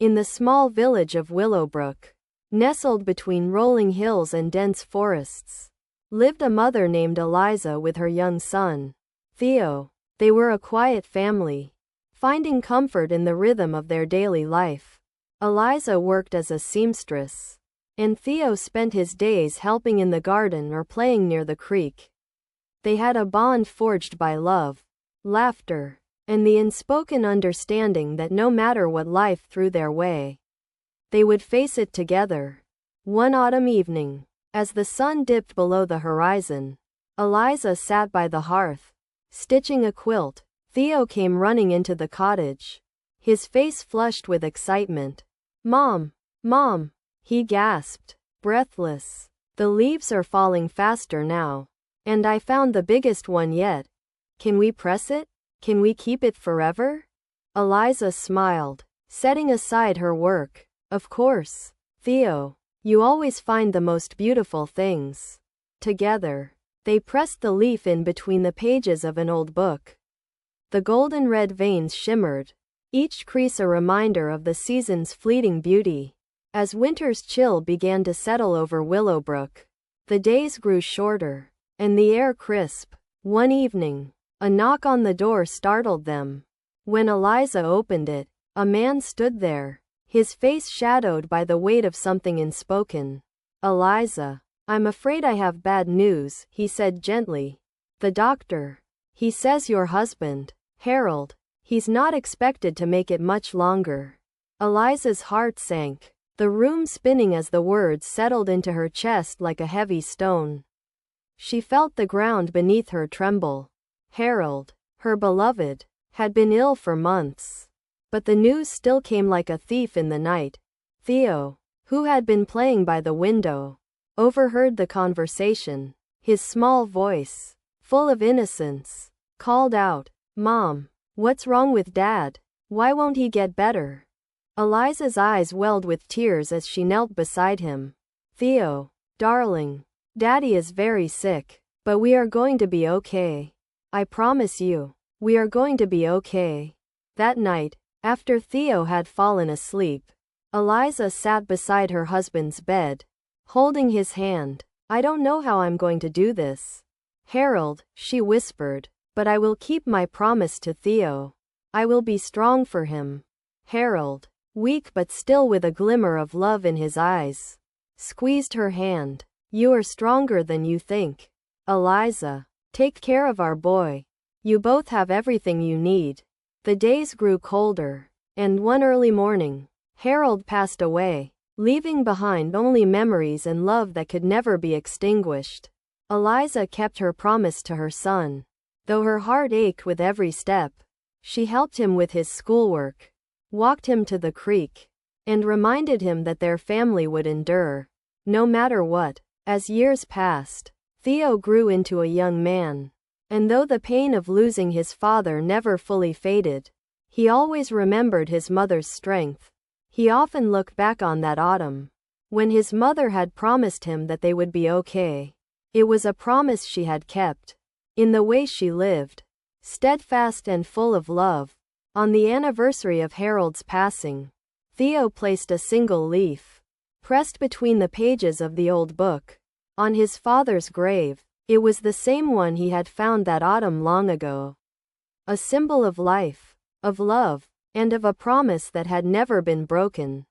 In the small village of Willowbrook, nestled between rolling hills and dense forests, lived a mother named Eliza with her young son, Theo. They were a quiet family, finding comfort in the rhythm of their daily life. Eliza worked as a seamstress, and Theo spent his days helping in the garden or playing near the creek. They had a bond forged by love, laughter, and the unspoken understanding that no matter what life threw their way, they would face it together. One autumn evening, as the sun dipped below the horizon, Eliza sat by the hearth, stitching a quilt. Theo came running into the cottage, his face flushed with excitement. "Mom, Mom," he gasped, breathless. "The leaves are falling faster now. And I found the biggest one yet. Can we press it? Can we keep it forever?" Eliza smiled, setting aside her work. "Of course, Theo. You always find the most beautiful things." Together, they pressed the leaf in between the pages of an old book. The golden red veins shimmered, each crease a reminder of the season's fleeting beauty. As winter's chill began to settle over Willowbrook, the days grew shorter, and the air crisp. One evening, a knock on the door startled them. When Eliza opened it, a man stood there, his face shadowed by the weight of something unspoken. "Eliza, I'm afraid I have bad news," he said gently. "The doctor. He says your husband, Harold, he's not expected to make it much longer." Eliza's heart sank, the room spinning as the words settled into her chest like a heavy stone. She felt the ground beneath her tremble. Harold, her beloved, had been ill for months. But the news still came like a thief in the night. Theo, who had been playing by the window, overheard the conversation. His small voice, full of innocence, called out, "Mom, what's wrong with Dad? Why won't he get better?" Eliza's eyes welled with tears as she knelt beside him. "Theo, darling, Daddy is very sick, but we are going to be okay. I promise you, we are going to be okay." That night, after Theo had fallen asleep, Eliza sat beside her husband's bed, holding his hand. "I don't know how I'm going to do this, Harold," she whispered, "but I will keep my promise to Theo. I will be strong for him." Harold, weak but still with a glimmer of love in his eyes, squeezed her hand. "You are stronger than you think, Eliza. Take care of our boy. You both have everything you need." The days grew colder, and one early morning, Harold passed away, leaving behind only memories and love that could never be extinguished. Eliza kept her promise to her son. Though her heart ached with every step, she helped him with his schoolwork, walked him to the creek, and reminded him that their family would endure, no matter what. As years passed, Theo grew into a young man, and though the pain of losing his father never fully faded, he always remembered his mother's strength. He often looked back on that autumn, when his mother had promised him that they would be okay. It was a promise she had kept, in the way she lived, steadfast and full of love. On the anniversary of Harold's passing, Theo placed a single leaf, pressed between the pages of the old book, on his father's grave. It was the same one he had found that autumn long ago. A symbol of life, of love, and of a promise that had never been broken.